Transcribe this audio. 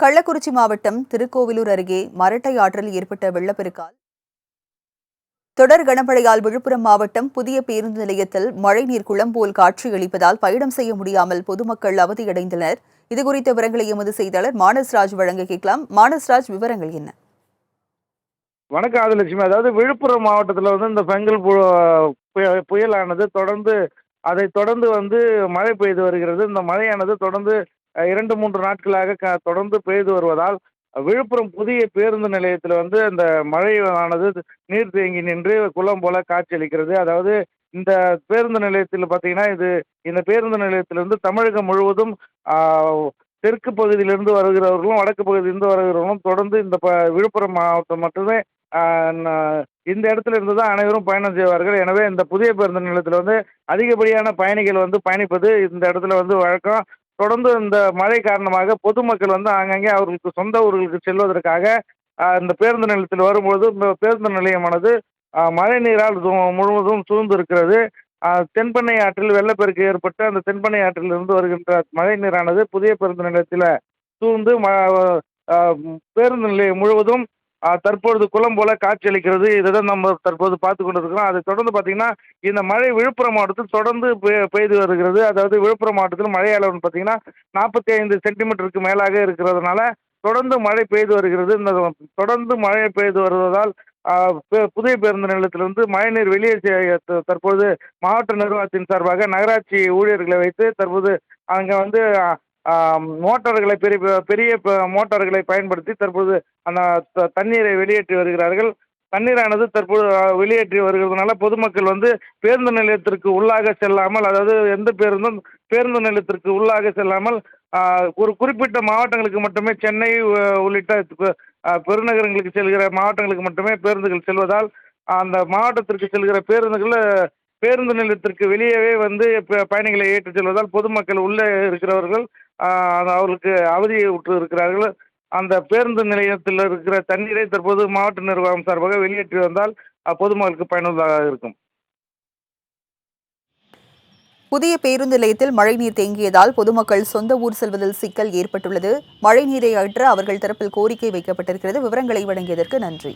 கள்ளக்குறிச்சி மாவட்டம் திருக்கோவிலூர் அருகே மரட்டை ஆற்றில் ஏற்பட்ட வெள்ளப்பெருக்கால் தொடர் கனமழையால் விழுப்புரம் மாவட்டம் புதிய பேருந்து நிலையத்தில் மழைநீர் குளம் போல் காட்சியளிப்பதால் பயணம் செய்ய முடியாமல் பொதுமக்கள் அவதியடைந்தனர். இதுகுறித்த விவரங்களை எமது செய்தியாளர் மானஸ்ராஜ் வழங்க கேட்கலாம். மானஸ்ராஜ், விவரங்கள் என்ன? வணக்கம் ஆதிலட்சுமி. அதாவது விழுப்புரம் மாவட்டத்தில் இந்த பெங்கல் புயலானது அதைத் தொடர்ந்து மழை பெய்து வருகிறது. இந்த மழையானது தொடர்ந்து 2-3 நாட்களாக தொடர்ந்து பெய்து வருவதால் விழுப்புரம் புதிய பேருந்து நிலையத்தில் அந்த மழையானது நீர் தேங்கி நின்று குளம் போல காட்சியளிக்கிறது. அதாவது இந்த பேருந்து நிலையத்தில் பார்த்தீங்கன்னா, இந்த பேருந்து நிலையத்திலிருந்து தமிழகம் முழுவதும் தெற்கு பகுதியிலிருந்து வருகிறவர்களும் வடக்கு பகுதியிலிருந்து வருகிறவர்களும் தொடர்ந்து இந்த விழுப்புரம் மாவட்டம் மட்டுமே இந்த இடத்துல இருந்து தான் அனைவரும் பயணம் செய்வார்கள். எனவே இந்த புதிய பேருந்து நிலையத்தில் அதிகப்படியான பயணிகள் பயணிப்பது இந்த இடத்துல வழக்கம். தொடர்ந்து இந்த மழை காரணமாக பொதுமக்கள் ஆங்காங்கே அவர்களுக்கு சொந்த ஊர்களுக்கு செல்வதற்காக இந்த பேருந்து நிலையத்தில் வரும்பொழுது இந்த பேருந்து நிலையமானது மழை நீரால் முழுவதும் சூழ்ந்து இருக்கிறது. தென்பெண்ணை ஆற்றில் வெள்ளப்பெருக்கு ஏற்பட்டு அந்த தென்பெண்ணை ஆற்றிலிருந்து வருகின்ற மழை நீரானது புதிய பேருந்து நிலையத்தில் சூழ்ந்து பேருந்து நிலையம் முழுவதும் தற்பொழுது குளம் போல காட்சியளிக்கிறது. இதுதான் நம்ம தற்போது பார்த்து கொண்டிருக்கிறோம். அதை தொடர்ந்து பார்த்தீங்கன்னா, இந்த மழை விழுப்புரம் மாவட்டத்தில் தொடர்ந்து பெய்து வருகிறது. அதாவது விழுப்புரம் மாவட்டத்தில் மழை அளவுன்னு பார்த்தீங்கன்னா 45 சென்டிமீட்டருக்கு மேலாக இருக்கிறதுனால தொடர்ந்து மழை பெய்து வருகிறது. இந்த தொடர்ந்து மழை பெய்து வருவதால் புதிய பேருந்து நிலையத்திலிருந்து மழைநீர் வெளியே தற்போது மாவட்ட நிர்வாகத்தின் சார்பாக நகராட்சி ஊழியர்களை வைத்து தற்போது அங்கே மோட்டார்களை பெரிய பெரிய மோட்டார்களை பயன்படுத்தி தற்போது அந்த தண்ணீரை வெளியேற்றி வருகிறார்கள். தண்ணீரானது தற்போது வெளியேற்றி வருகிறதுனால பொதுமக்கள் பேருந்து நிலையத்திற்கு உள்ளாக செல்லாமல், அதாவது எந்த பேருந்தும் பேருந்து நிலையத்திற்கு உள்ளாக செல்லாமல் ஒரு குறிப்பிட்ட மாவட்டங்களுக்கு மட்டுமே, சென்னை உள்ளிட்ட பெருநகரங்களுக்கு செல்கிற மாவட்டங்களுக்கு மட்டுமே பேருந்துகள் செல்வதால் அந்த மாவட்டத்திற்கு செல்கிற பேருந்து நிலையத்திற்கு வெளியவே பயணிகளை ஏற்றிச் செல்வதால் பொதுமக்கள் உள்ளே இருக்கிறவர்கள் அவர்களுக்கு அவதியை உற்று இருக்கிறார்கள். அந்த பேருந்து நிலையத்தில் இருக்கிற தண்ணீரை தற்போது மாவட்ட நிர்வாகம் சார்பாக வெளியேற்றி வந்தால் பொதுமக்களுக்கு பயனுள்ளதாக இருக்கும். புதிய பேருந்து நிலையத்தில் மழைநீர் தேங்கியதால் பொதுமக்கள் சொந்த ஊர் செல்வதில் சிக்கல் ஏற்பட்டுள்ளது. மழைநீரை அகற்ற அவர்கள் தரப்பில் கோரிக்கை வைக்கப்பட்டிருக்கிறது. விவரங்களை வழங்கியதற்கு நன்றி.